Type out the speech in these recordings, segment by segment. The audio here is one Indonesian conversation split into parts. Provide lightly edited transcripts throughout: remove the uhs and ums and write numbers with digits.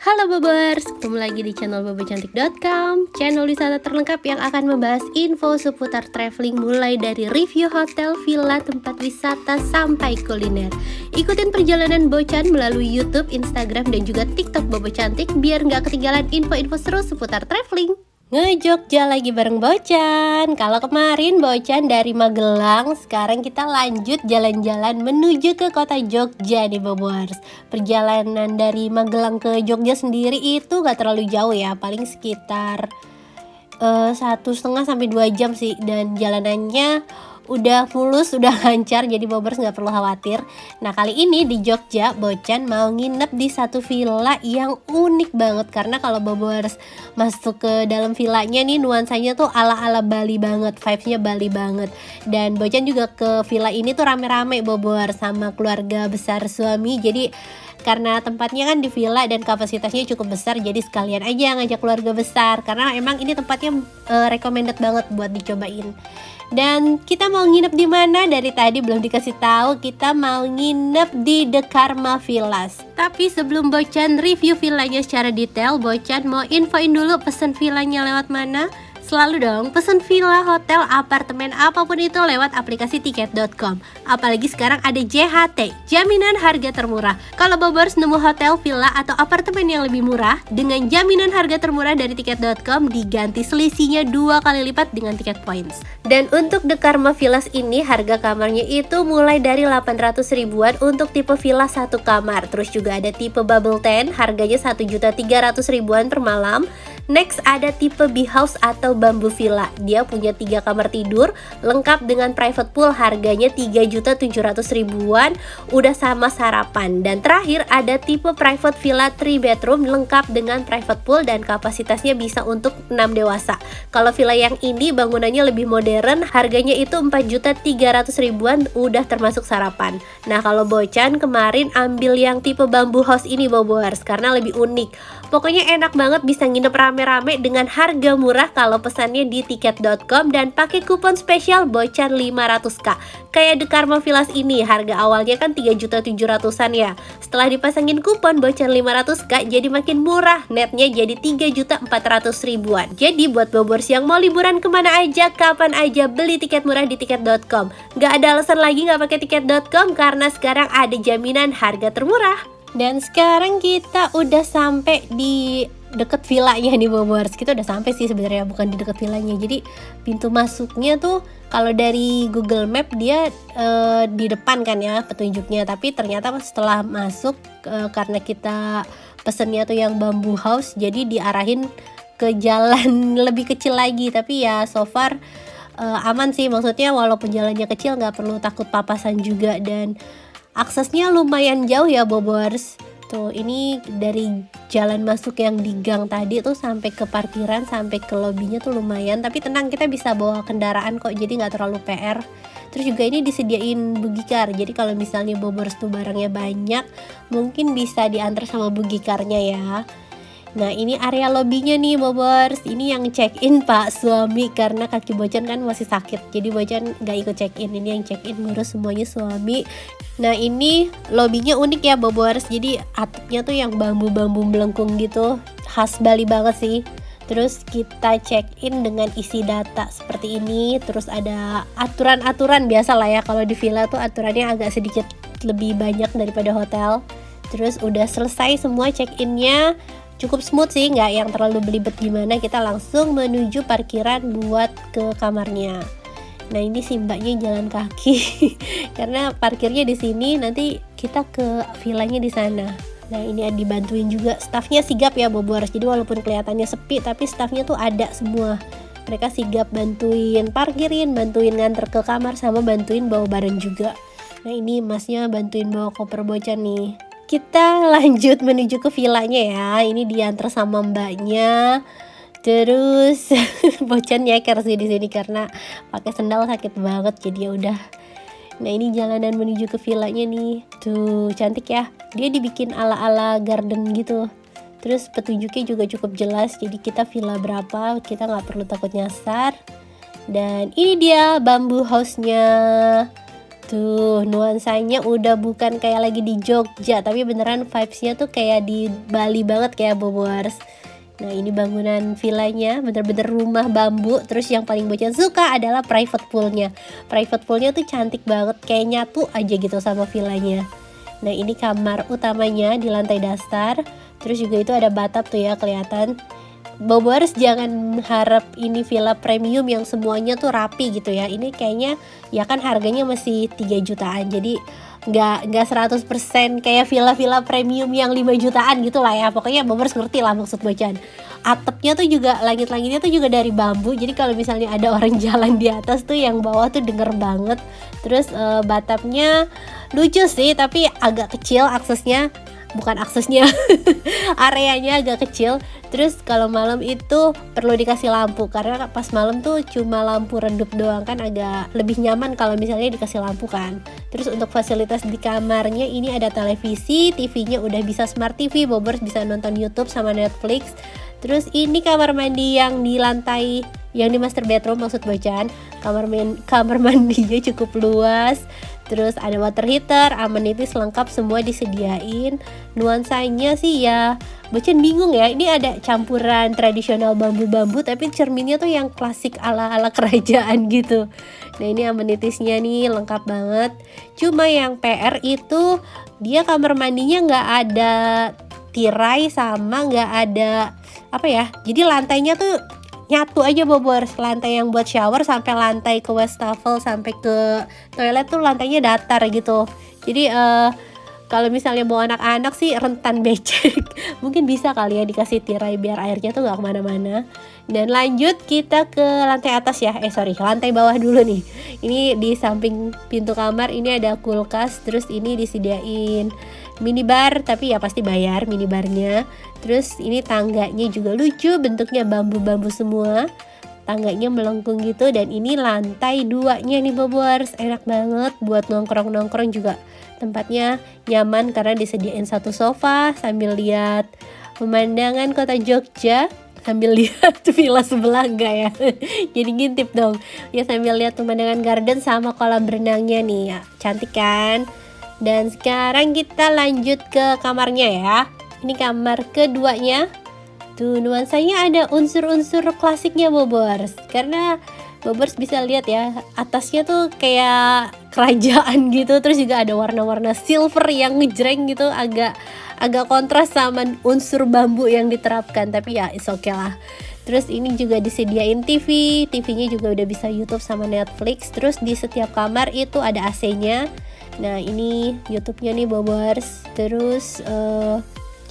Halo Bobers, ketemu lagi di channel bobocantik.com, channel wisata terlengkap yang akan membahas info seputar traveling mulai dari review hotel, villa, tempat wisata, sampai kuliner. Ikutin perjalanan Bocan melalui YouTube, Instagram, dan juga TikTok Bobo Cantik biar nggak ketinggalan info-info seru seputar traveling. Ngejogja lagi bareng Bocan. Kalau kemarin Bocan dari Magelang, sekarang kita lanjut jalan-jalan menuju ke kota Jogja nih Bobers. Perjalanan dari Magelang ke Jogja sendiri itu gak terlalu jauh ya, paling sekitar 1,5 sampai 2 jam sih. Dan jalanannya udah mulus, udah lancar, jadi Bobers nggak perlu khawatir. Nah, kali ini di Jogja Bocan mau nginep di satu villa yang unik banget, karena kalau Bobers masuk ke dalam villanya nih, nuansanya tuh ala-ala Bali banget, vibesnya Bali banget. Dan Bocan juga ke villa ini tuh rame-rame Bobers sama keluarga besar suami. Jadi karena tempatnya kan di villa dan kapasitasnya cukup besar, jadi sekalian aja ngajak keluarga besar, karena emang ini tempatnya recommended banget buat dicobain. Dan kita mau nginep di mana? Dari tadi belum dikasih tahu. Kita mau nginep di The Karma Villas. Tapi sebelum Bocan review villanya secara detail, Bocan mau infoin dulu pesen villanya lewat mana. Selalu dong pesen villa, hotel, apartemen, apapun itu lewat aplikasi tiket.com. Apalagi sekarang ada JHT, jaminan harga termurah. Kalau Bobers nemu hotel, villa, atau apartemen yang lebih murah, dengan jaminan harga termurah dari tiket.com diganti selisihnya 2 kali lipat dengan tiket points. Dan untuk The Karma Villas ini harga kamarnya itu mulai dari 800 ribuan untuk tipe villa 1 kamar. Terus juga ada tipe bubble tent, harganya 1.300.000 ribuan per malam. Next ada tipe bee house atau bambu villa. Dia punya 3 kamar tidur lengkap dengan private pool, harganya 3.700.000 ribuan udah sama sarapan. Dan terakhir ada tipe private villa 3 bedroom lengkap dengan private pool dan kapasitasnya bisa untuk 6 dewasa. Kalau villa yang ini bangunannya lebih modern, harganya itu 4.300.000 ribuan udah termasuk sarapan. Nah, kalau Bocan kemarin ambil yang tipe bambu house ini Bobers karena lebih unik. Pokoknya enak banget, bisa nginep rame-rame dengan harga murah kalau pesannya di tiket.com dan pakai kupon spesial Bocan 500k. Kayak The Karma Villas ini, harga awalnya kan 3.700.000-an ya. Setelah dipasangin kupon Bocan 500k jadi makin murah, netnya jadi 3.400.000-an. Jadi buat Bobers yang mau liburan kemana aja, kapan aja, beli tiket murah di tiket.com. Gak ada alasan lagi gak pakai tiket.com karena sekarang ada jaminan harga termurah. Dan sekarang kita udah sampai di deket villanya nih Bobers. Kita udah sampai sih sebenarnya, bukan di deket villanya. Jadi pintu masuknya tuh kalau dari Google Map dia di depan kan ya petunjuknya. Tapi ternyata setelah masuk karena kita pesennya tuh yang bambu house, jadi diarahin ke jalan lebih kecil lagi. Tapi ya so far aman sih, maksudnya walaupun jalannya kecil nggak perlu takut papasan juga. Dan aksesnya lumayan jauh ya Bobers. Tuh, ini dari jalan masuk yang di gang tadi tuh sampai ke parkiran, sampai ke lobbynya tuh lumayan. Tapi tenang, kita bisa bawa kendaraan kok, jadi nggak terlalu PR. Terus juga ini disediain bugikar, jadi kalau misalnya Bobers tuh barangnya banyak, mungkin bisa diantar sama bugikarnya ya. Nah, ini area lobbynya nih Bobers. Ini yang check-in Pak suami, karena kaki Bocan kan masih sakit, jadi Bocan gak ikut check-in. Ini yang check-in ngurus semuanya suami. Nah, ini lobbynya unik ya Bobers. Jadi atapnya tuh yang bambu-bambu melengkung gitu, khas Bali banget sih. Terus kita check-in dengan isi data seperti ini. Terus ada aturan-aturan biasa lah ya, kalau di villa tuh aturannya agak sedikit lebih banyak daripada hotel. Terus udah selesai semua check-innya, cukup smooth sih, nggak yang terlalu belibet gimana. Kita langsung menuju parkiran buat ke kamarnya. Nah, ini si mbaknya jalan kaki karena parkirnya di sini, nanti kita ke villanya di sana. Nah, ini dibantuin juga staffnya, sigap ya Bobors. Jadi walaupun kelihatannya sepi, tapi staffnya tuh ada semua. Mereka sigap bantuin parkirin, bantuin nganter ke kamar, sama bantuin bawa barang juga. Nah, ini masnya bantuin bawa koper Bocan nih. Kita lanjut menuju ke villanya ya. Ini diantar sama mbaknya. Terus Bocan nyeker sih di sini karena pakai sendal sakit banget, jadi ya udah. Nah, ini jalanan menuju ke villanya nih. Tuh, cantik ya. Dia dibikin ala-ala garden gitu. Terus petunjuknya juga cukup jelas. Jadi kita villa berapa, kita nggak perlu takut nyasar. Dan ini dia bambu house-nya. Tuh, nuansanya udah bukan kayak lagi di Jogja, tapi beneran vibes-nya tuh kayak di Bali banget kayak Bobors. Nah, ini bangunan villanya, bener-bener rumah bambu. Terus yang paling Bocan suka adalah private poolnya. Private poolnya tuh cantik banget, kayak nyatu aja gitu sama villanya. Nah, ini kamar utamanya di lantai dasar. Terus juga itu ada bathtub tuh ya, kelihatan. Bobors jangan harap ini villa premium yang semuanya tuh rapi gitu ya. Ini kayaknya ya kan harganya masih 3 jutaan. Jadi nggak 100% kayak villa-villa premium yang 5 jutaan gitu lah ya. Pokoknya Bobors ngerti lah maksud Bocan. Atapnya tuh juga, langit-langitnya tuh juga dari bambu. Jadi kalau misalnya ada orang jalan di atas tuh yang bawah tuh denger banget. Terus bathtubnya lucu sih, tapi agak kecil aksesnya. Bukan aksesnya, areanya agak kecil. Terus kalau malam itu perlu dikasih lampu, karena pas malam tuh cuma lampu redup doang kan, agak lebih nyaman kalau misalnya dikasih lampu kan. Terus untuk fasilitas di kamarnya ini ada televisi, TV-nya udah bisa Smart TV, Bobors bisa nonton YouTube sama Netflix. Terus ini kamar mandi yang di lantai, yang di master bedroom maksud Bocan. Kamar mandinya cukup luas. Terus ada water heater, amenities lengkap semua disediain. Nuansanya sih ya Bocan bingung ya, ini ada campuran tradisional bambu-bambu tapi cerminnya tuh yang klasik ala-ala kerajaan gitu. Nah, ini amenitiesnya nih lengkap banget. Cuma yang PR itu dia kamar mandinya nggak ada tirai sama nggak ada apa ya, jadi lantainya tuh nyatu aja Bobors. Lantai yang buat shower sampai lantai ke wastafel sampai ke toilet tuh lantainya datar gitu. Jadi kalau misalnya bawa anak-anak sih rentan becek. Mungkin bisa kali ya dikasih tirai biar airnya tuh gak kemana-mana. Dan lanjut kita ke lantai atas ya. Lantai bawah dulu nih. Ini di samping pintu kamar ini ada kulkas. Terus ini disediain minibar, tapi ya pasti bayar minibarnya. Terus ini tangganya juga lucu, bentuknya bambu-bambu semua. Tangganya melengkung gitu. Dan ini lantai 2-nya nih Bobors. Enak banget buat nongkrong-nongkrong juga. Tempatnya nyaman karena disediain satu sofa sambil lihat pemandangan kota Jogja, sambil lihat villa sebelah enggak ya. Jadi ngintip dong. Ya sambil lihat pemandangan garden sama kolam berenangnya nih. Ya, cantik kan? Dan sekarang kita lanjut ke kamarnya ya. Ini kamar keduanya. Tuh nuansanya ada unsur-unsur klasiknya Bobors. Karena Bobors bisa lihat ya, atasnya tuh kayak kerajaan gitu. Terus juga ada warna-warna silver yang ngejreng gitu, agak kontras sama unsur bambu yang diterapkan. Tapi ya it's okay lah. Terus ini juga disediain TV. TV-nya juga udah bisa YouTube sama Netflix. Terus di setiap kamar itu ada AC-nya. Nah, ini YouTube-nya nih Bobors. Terus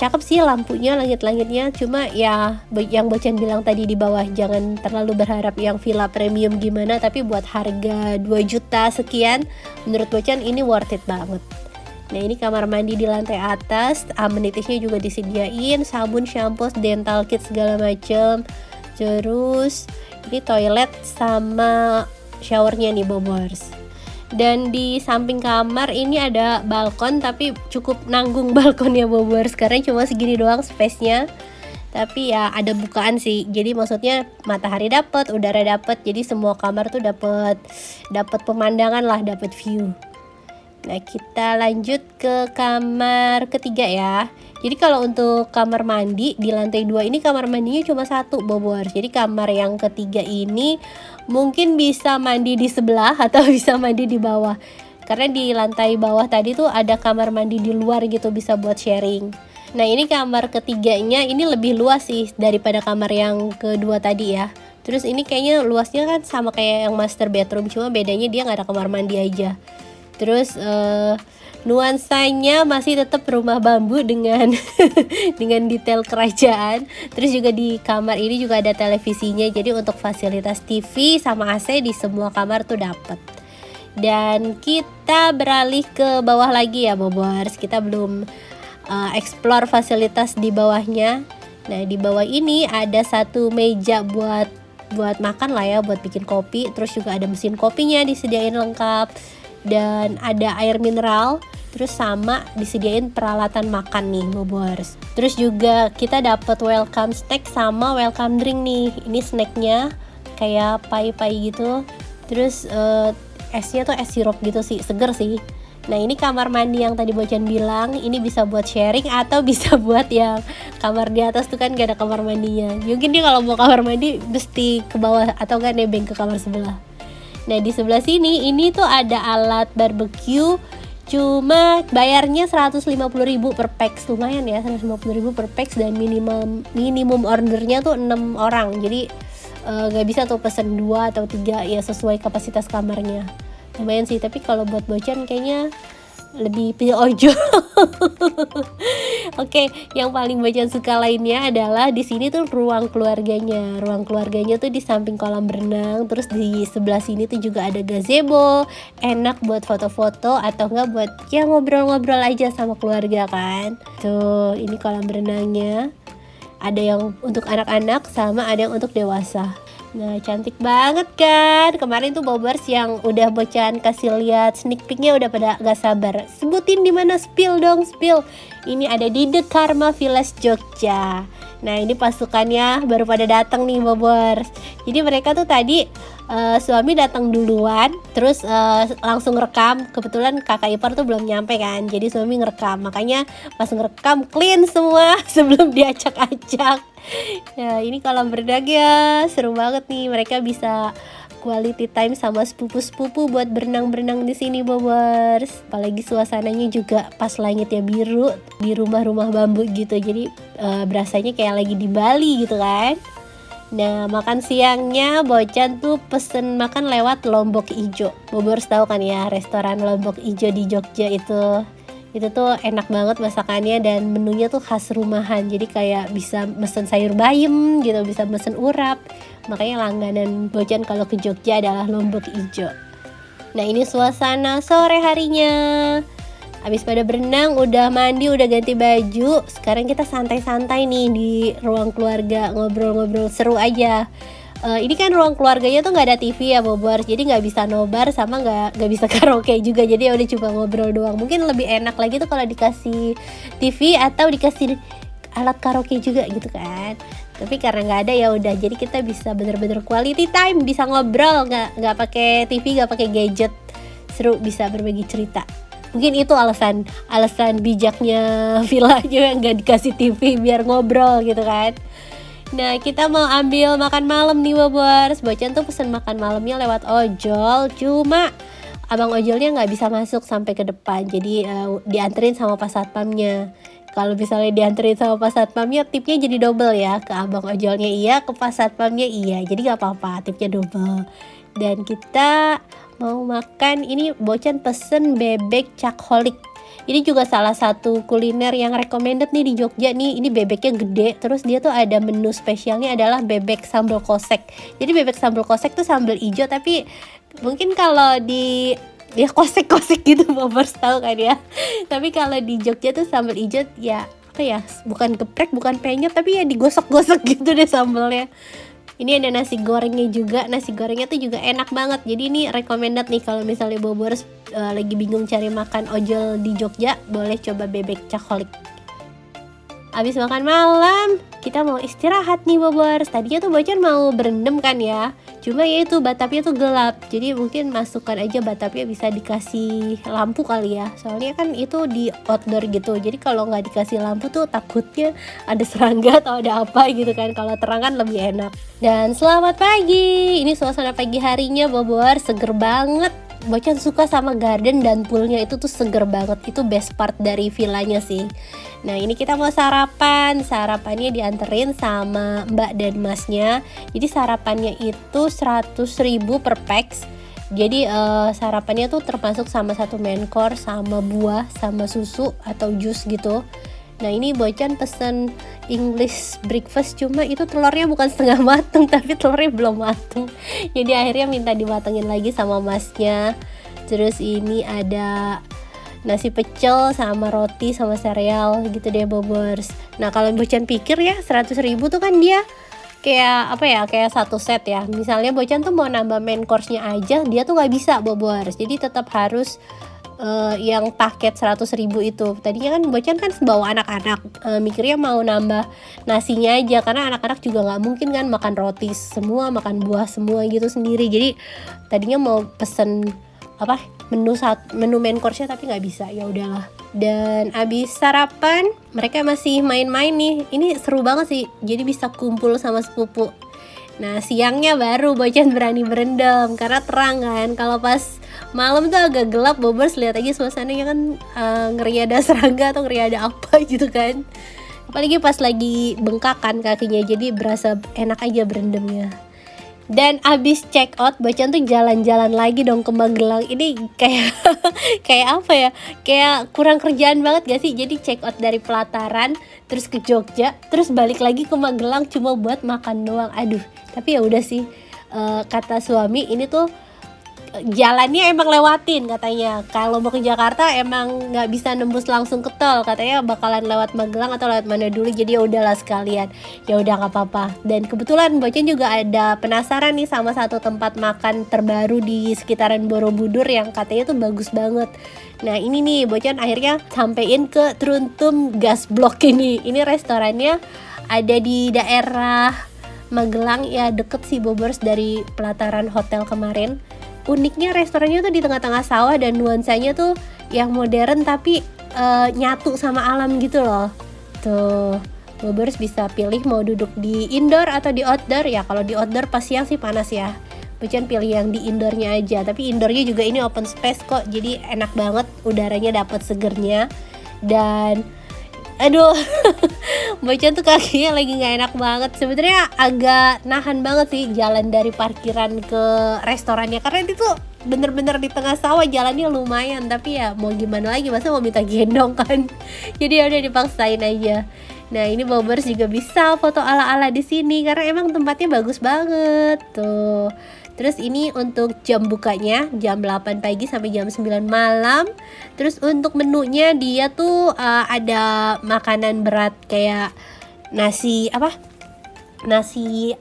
cakep sih lampunya, langit-langitnya. Cuma ya yang Bocan bilang tadi di bawah, jangan terlalu berharap yang villa premium gimana, tapi buat harga 2 juta sekian menurut Bocan ini worth it banget. Nah, ini kamar mandi di lantai atas, amenitiesnya juga disediain, sabun, shampoo, dental kit segala macem. Terus ini toilet sama showernya nih Bobors. Dan di samping kamar ini ada balkon, tapi cukup nanggung balkonnya Bobors karena cuma segini doang space-nya. Tapi ya ada bukaan sih. Jadi maksudnya matahari dapat, udara dapat. Jadi semua kamar tuh dapat pemandangan lah, dapat view. Nah, kita lanjut ke kamar ketiga ya. Jadi kalau untuk kamar mandi di lantai 2 ini kamar mandinya cuma satu Bobors. Jadi kamar yang ketiga ini mungkin bisa mandi di sebelah atau bisa mandi di bawah. Karena di lantai bawah tadi tuh ada kamar mandi di luar gitu, bisa buat sharing. Nah, ini kamar ketiganya ini lebih luas sih daripada kamar yang kedua tadi ya. Terus ini kayaknya luasnya kan sama kayak yang master bedroom, cuma bedanya dia nggak ada kamar mandi aja. Terus nuansanya masih tetap rumah bambu dengan dengan detail kerajaan. Terus juga di kamar ini juga ada televisinya. Jadi untuk fasilitas TV sama AC di semua kamar tuh dapat. Dan kita beralih ke bawah lagi ya Bobors. Kita belum explore fasilitas di bawahnya. Nah, di bawah ini ada satu meja buat makan lah ya, buat bikin kopi. Terus juga ada mesin kopinya disediain lengkap. Dan ada air mineral, terus sama disediain peralatan makan nih Bobors. Terus juga kita dapat welcome snack sama welcome drink nih. Ini snacknya kayak pai-pai gitu. Terus esnya tuh es sirup gitu sih, seger sih. Nah ini kamar mandi yang tadi Bocan bilang, ini bisa buat sharing atau bisa buat yang kamar di atas tuh kan gak ada kamar mandinya. Mungkin dia kalau mau kamar mandi mesti ke bawah atau gak nebeng ke kamar sebelah. Nah di sebelah sini ini tuh ada alat barbecue, cuma bayarnya 150.000 per pax, lumayan ya, 150.000 per pax, dan minimum ordernya tuh 6 orang. Jadi gak bisa tuh pesen 2 atau 3 ya, sesuai kapasitas kamarnya. Lumayan sih, tapi kalau buat Bocan kayaknya lebih pilih ojol. Oke, yang paling Bocan suka lainnya adalah di sini tuh ruang keluarganya. Ruang keluarganya tuh di samping kolam berenang, terus di sebelah sini tuh juga ada gazebo, enak buat foto-foto atau enggak buat ya ngobrol-ngobrol aja sama keluarga kan. Tuh, ini kolam berenangnya. Ada yang untuk anak-anak sama ada yang untuk dewasa. Nah cantik banget kan. Kemarin tuh Bobers yang udah Bocan kasih lihat sneak peeknya udah pada gak sabar. Sebutin di mana, spill dong, spill. Ini ada di The Karma Village Jogja. Nah ini pasukannya baru pada datang nih Bobers. Jadi mereka tuh tadi suami datang duluan, terus langsung rekam. Kebetulan kakak ipar tuh belum nyampe kan, jadi suami ngerekam. Makanya pas ngerekam clean semua sebelum diacak-acak. Ya ini kolam berenang ya, seru banget nih. Mereka bisa quality time sama sepupu-sepupu buat berenang-berenang di sini Bobers. Apalagi suasananya juga pas langitnya biru di rumah-rumah bambu gitu. Jadi berasanya kayak lagi di Bali gitu kan. Nah makan siangnya Bocan tuh pesen makan lewat Lombok Ijo. Bobers tahu kan ya restoran Lombok Ijo di Jogja itu tuh enak banget masakannya dan menunya tuh khas rumahan. Jadi kayak bisa mesen sayur bayam gitu, bisa mesen urap. Makanya langganan Bocan kalau ke Jogja adalah Lombok Ijo. Nah ini suasana sore harinya. Abis pada berenang, udah mandi, udah ganti baju. Sekarang kita santai-santai nih di ruang keluarga, ngobrol-ngobrol seru aja. Ini kan ruang keluarganya tuh nggak ada TV ya Bobor, jadi nggak bisa nobar sama nggak bisa karaoke juga. Jadi ya udah cuma ngobrol doang. Mungkin lebih enak lagi tuh kalau dikasih TV atau dikasih alat karaoke juga gitu kan. Tapi karena nggak ada ya udah, jadi kita bisa bener-bener quality time, bisa ngobrol, nggak pakai TV, nggak pakai gadget, seru, bisa berbagi cerita. Mungkin itu alasan bijaknya villa juga nggak dikasih TV biar ngobrol gitu kan. Nah kita mau ambil makan malam nih Bobors. Bocan tuh pesen makan malamnya lewat ojol, cuma abang ojolnya nggak bisa masuk sampai ke depan, jadi dianterin sama pas satpamnya. Kalau misalnya dianterin sama pas satpamnya, tipnya jadi double ya. Ke abang ojolnya iya, ke pas satpamnya iya, jadi nggak apa-apa, tipnya double. Dan kita mau makan, ini Bocan pesen bebek cakholik. Ini juga salah satu kuliner yang recommended nih di Jogja nih. Ini bebeknya gede, terus dia tuh ada menu spesialnya adalah bebek sambal kosek. Jadi bebek sambal kosek tuh sambal ijo, tapi mungkin kalau di ya kosek-kosek gitu Bobors tahu kan ya. Tapi kalau di Jogja tuh sambal ijo ya apa ya, bukan geprek, bukan penyet, tapi ya digosok-gosok gitu deh sambalnya. Ini ada nasi gorengnya juga. Nasi gorengnya tuh juga enak banget. Jadi ini recommended nih kalau misalnya Bobors lagi bingung cari makan ojol di Jogja, boleh coba bebek cakholik. Abis makan malam, kita mau istirahat nih Bobors. Tadinya tuh Bocan mau berendam kan ya, cuma ya itu batapnya tuh gelap. Jadi mungkin masukkan aja batapnya, bisa dikasih lampu kali ya. Soalnya kan itu di outdoor gitu, jadi kalau nggak dikasih lampu tuh takutnya ada serangga atau ada apa gitu kan. Kalau terang kan lebih enak. Dan selamat pagi. Ini suasana pagi harinya Bobors, seger banget. Bocan suka sama garden dan poolnya, itu tuh seger banget. Itu best part dari villanya sih. Nah ini kita mau sarapan. Sarapannya dianterin sama mbak dan masnya. Jadi sarapannya itu 100.000 per pax. Jadi sarapannya tuh termasuk sama satu main course, sama buah, sama susu atau jus gitu. Nah ini Bocan pesen English breakfast, cuma itu telurnya bukan setengah mateng, tapi telurnya belum mateng. Jadi akhirnya minta dimatengin lagi sama masnya. Terus ini ada nasi pecel sama roti sama sereal gitu deh Bobors. Nah kalau Bocan pikir ya 100.000 tuh kan dia kayak apa ya, kayak satu set ya. Misalnya Bocan tuh mau nambah main course-nya aja, dia tuh nggak bisa Bobors. Jadi tetap harus yang paket 100.000 itu. Tadinya kan Bocan kan bawa anak-anak, mikirnya mau nambah nasinya aja, karena anak-anak juga nggak mungkin kan makan roti semua, makan buah semua gitu sendiri. Jadi tadinya mau pesen menu main course-nya, tapi nggak bisa, ya udahlah. Dan abis sarapan mereka masih main-main nih. Ini seru banget sih, jadi bisa kumpul sama sepupu. Nah siangnya baru Bocan berani berendam karena terang kan. Kalau pas malam tuh agak gelap, Bobers lihat aja suasananya kan, ngeri ada serangga atau ngeri ada apa gitu kan. Apalagi pas lagi bengkakan kakinya, jadi berasa enak aja berendamnya. Dan abis check out, Bocan tuh jalan-jalan lagi dong ke Magelang. Ini kayak kayak apa ya? Kayak kurang kerjaan banget gak sih? Jadi check out dari Pelataran, terus ke Jogja, terus balik lagi ke Magelang cuma buat makan doang. Aduh, tapi ya udah sih. Kata suami ini tuh jalannya emang lewatin katanya. Kalau mau ke Jakarta emang nggak bisa nembus langsung ke tol, katanya bakalan lewat Magelang atau lewat mana dulu. Jadi ya udahlah sekalian, ya udah nggak apa-apa. Dan kebetulan Bocan juga ada penasaran nih sama satu tempat makan terbaru di sekitaran Borobudur yang katanya tuh bagus banget. Nah ini nih Bocan akhirnya sampein ke Truntum Gas Block ini. Ini restorannya ada di daerah Magelang ya, deket sih Bobers dari Pelataran Hotel kemarin. Uniknya restorannya tuh di tengah-tengah sawah dan nuansanya tuh yang modern tapi nyatu sama alam gitu loh. Tuh, Bobers bisa pilih mau duduk di indoor atau di outdoor. Ya kalau di outdoor pas siang sih panas ya. Bocan pilih yang di indoornya aja. Tapi indoornya juga ini open space kok, jadi enak banget, udaranya dapat segernya. Dan aduh, Bocan tuh kakinya lagi nggak enak banget. Sebenarnya agak nahan banget sih jalan dari parkiran ke restorannya, karena itu tuh bener-bener di tengah sawah, jalannya lumayan. Tapi ya mau gimana lagi, masa mau minta gendong kan? Jadi ya udah dipaksain aja. Nah ini Bobers juga bisa foto ala-ala di sini karena emang tempatnya bagus banget tuh. Terus ini untuk jam bukanya jam 8 pagi sampai jam 9 malam. Terus untuk menunya dia tuh ada makanan berat kayak nasi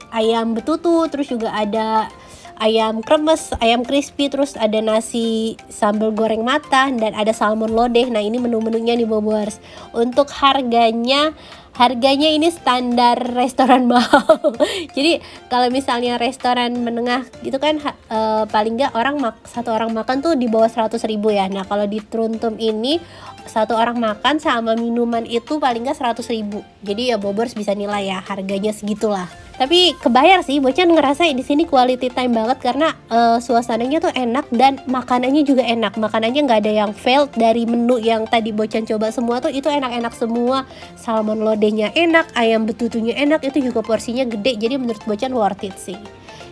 ayam betutu, terus juga ada ayam kremes, ayam crispy, terus ada nasi sambal goreng matah, dan ada salmon lodeh. Nah ini menu-menunya nih Bobers. Untuk harganya ini standar restoran mahal. Jadi kalau misalnya restoran menengah gitu kan, paling nggak satu orang makan tuh di bawah 100.000 ya. Nah kalau di Truntum ini satu orang makan sama minuman itu paling nggak 100.000. Jadi ya Bobers bisa nilai ya harganya segitulah. Tapi kebayar sih, Bocan ngerasa di sini quality time banget karena suasananya tuh enak dan makanannya juga enak. Makanannya nggak ada yang failed. Dari menu yang tadi Bocan coba semua tuh itu enak-enak semua. Salmon lodehnya enak, ayam betutunya enak, itu juga porsinya gede. Jadi menurut Bocan worth it sih.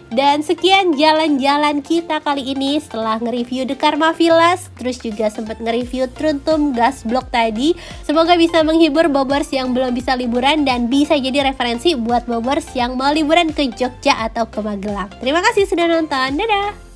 Dan sekian jalan-jalan kita kali ini setelah nge-review The Karma Villas, terus juga sempat nge-review Truntum Gas Block tadi. Semoga bisa menghibur Bobers yang belum bisa liburan dan bisa jadi referensi buat Bobers yang mau liburan ke Jogja atau ke Magelang. Terima kasih sudah nonton, dadah!